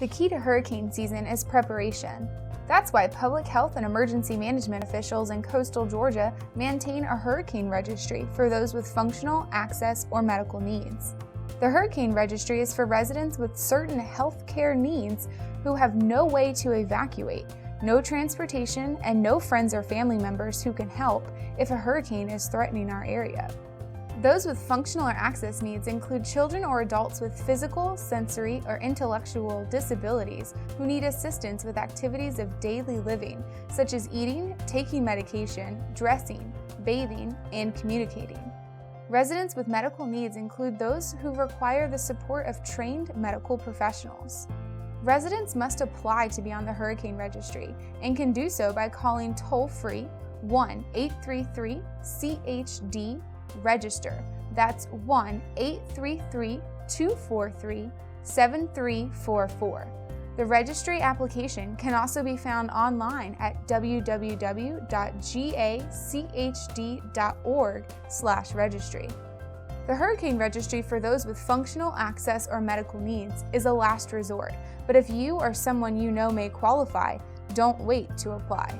The key to hurricane season is preparation. That's why public health and emergency management officials in coastal Georgia maintain a hurricane registry for those with functional, access, or medical needs. The hurricane registry is for residents with certain health care needs who have no way to evacuate, no transportation, and no friends or family members who can help if a hurricane is threatening our area. Those with functional or access needs include children or adults with physical, sensory, or intellectual disabilities who need assistance with activities of daily living, such as eating, taking medication, dressing, bathing, and communicating. Residents with medical needs include those who require the support of trained medical professionals. Residents must apply to be on the hurricane registry and can do so by calling toll-free 1-833-CHD-REGISTER. That's 1-833-243-7344. The registry application can also be found online at www.gachd.org/registry. The Hurricane Registry for those with functional, access, or medical needs is a last resort, but if you or someone you know may qualify, don't wait to apply.